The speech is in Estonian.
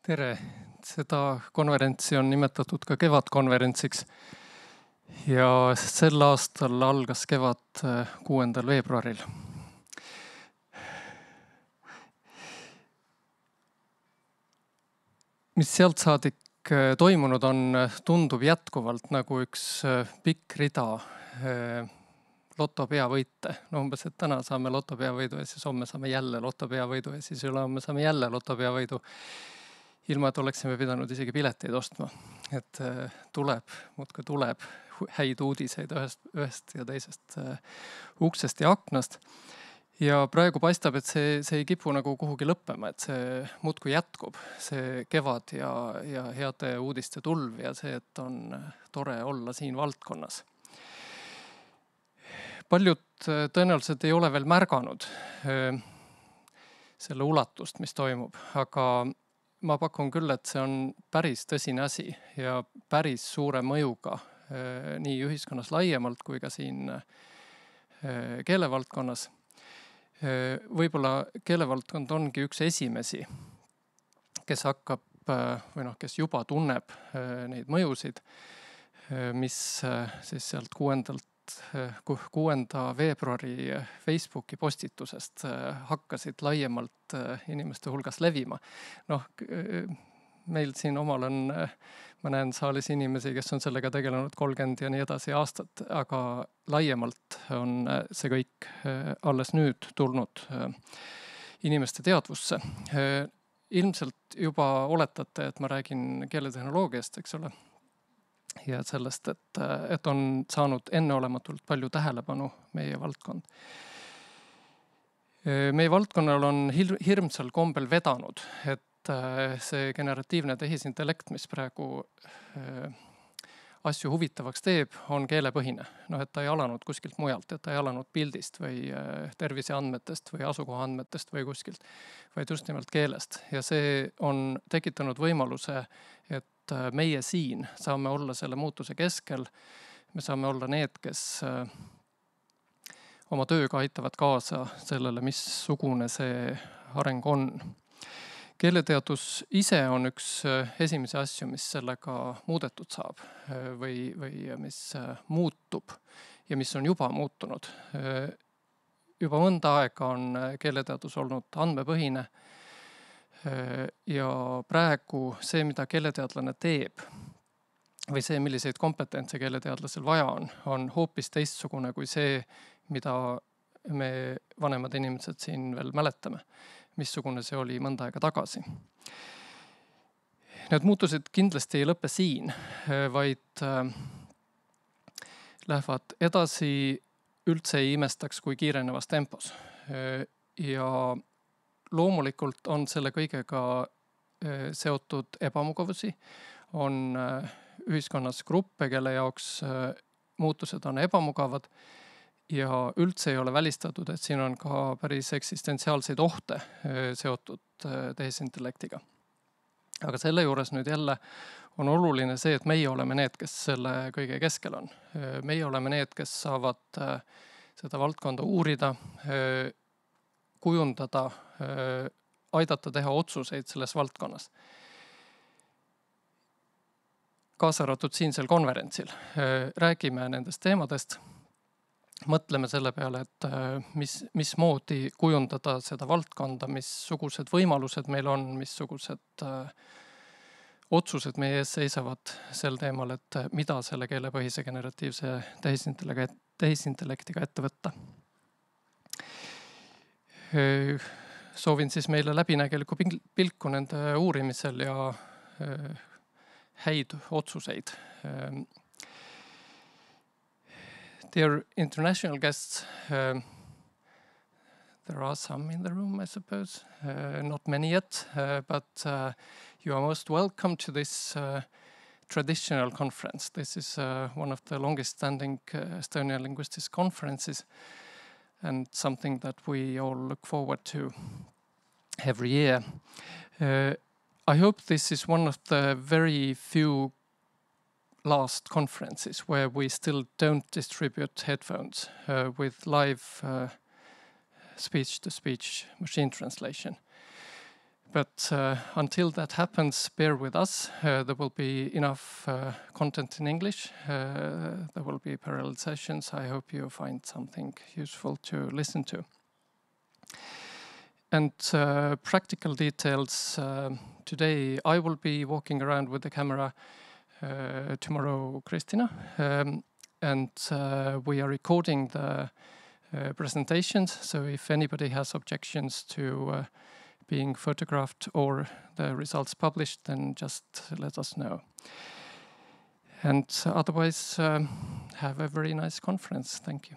Tere! Seda konverentsi on nimetatud ka kevadkonverentsiks ja sel aastal algas kevad 6. veebruaril. Mis sealt saadik toimunud on, tundub jätkuvalt nagu üks pikk rida lotopeavõite. No umbes, et täna saame lotopeavõidu ja siis homme saame jälle lotopeavõidu ja siis ülehomme saame jälle lotopeavõidu. Ilma, et oleksime pidanud isegi pileteid ostma. Et muudkui tuleb häid uudiseid ühest ja teisest uksest ja aknast. Ja praegu paistab, et see ei kipu nagu kuhugi lõppema, et see muudkui jätkub. See kevad ja heade uudiste tulv ja see, et on tore olla siin valdkonnas. Paljud tõenäoliselt ei ole veel märganud selle ulatust, mis toimub, aga ma pakun küll, et see on päris tõsine asi ja päris suure mõjuga nii ühiskonnas laiemalt kui ka siin keelevaldkonnas. Võib-olla keelevaldkond ongi üks esimesi, kes hakkab kes juba tunneb neid mõjusid, mis siis sealt 6. veebruari Facebooki postitusest hakkasid laiemalt inimeste hulgas levima. Meil siin omal on, ma näen saalis inimesi, kes on sellega tegelenud 30 ja nii edasi aastat, aga laiemalt on see kõik alles nüüd tulnud inimeste teadvusse. Ilmselt juba oletate, et ma räägin keeletehnoloogiast, eks ole, ja sellest, et on saanud enneolematult palju tähelepanu meie valdkond. Meie valdkonnal on hirmsal kombel vedanud, et see generatiivne tehisintellekt, mis praegu asju huvitavaks teeb, on keelepõhine. Et ta ei alanud kuskilt mujalt, et ta ei alanud pildist või terviseandmetest või asukohaandmetest või kuskilt, vaid just nimelt keelest. Ja see on tekitanud võimaluse, et meie siin saame olla selle muutuse keskel. Me saame olla need, kes oma tööga aitavad kaasa sellele, missugune see areng on. Keeleteadus ise on üks esimesi asju, mis sellega muudetud saab või mis muutub ja mis on juba muutunud. Juba mõnda aega on keeleteadus olnud andmepõhine ja praegu see, mida keeleteadlane teeb või see, milliseid kompetentse keeleteadlasel vaja on hoopis teistsugune kui see, mida me vanemad inimesed siin veel mäletame, missugune see oli mõnda aega tagasi. Need muutused kindlasti ei lõppe siin, vaid lähevad edasi üldse ei imestaks kui kiirenevas tempos. Ja loomulikult on selle kõigega seotud ebamugavusi. On ühiskonnas gruppe, kelle jaoks muutused on ebamugavad ja üldse ei ole välistatud, et siin on ka päris eksistentsiaalseid ohte seotud tehisintellektiga. Aga selle juures nüüd jälle on oluline see, et meie oleme need, kes selle kõige keskel on. Meie oleme need, kes saavad seda valdkonda uurida, kujundada, aidata teha otsuseid selles valdkonnas. Kaasa arvatud siinsel konverentsil. Räägime nendest teemadest. Mõtleme selle peale, et mismoodi kujundada seda valdkonda, missugused võimalused meil on, missugused otsused meie ees seisavad sel teemal, et mida selle keelepõhise generatiivse tehisintellektiga ette võtta. Soovin siis meile läbinägelikku pilku nende uurimisel ja häid otsuseid. Dear international guests, there are some in the room, I suppose. Not many yet, but you are most welcome to this traditional conference. This is one of the longest standing Estonian linguistics conferences and something that we all look forward to every year. I hope this is one of the very few last conferences where we still don't distribute headphones with live speech-to-speech machine translation. But until that happens, bear with us. There will be enough content in English. There will be parallel sessions. I hope you find something useful to listen to. And practical details. Today I will be walking around with the camera. Tomorrow, Kristina. And we are recording the presentations. So if anybody has objections to being photographed or the results published, then just let us know. And otherwise, have a very nice conference. Thank you.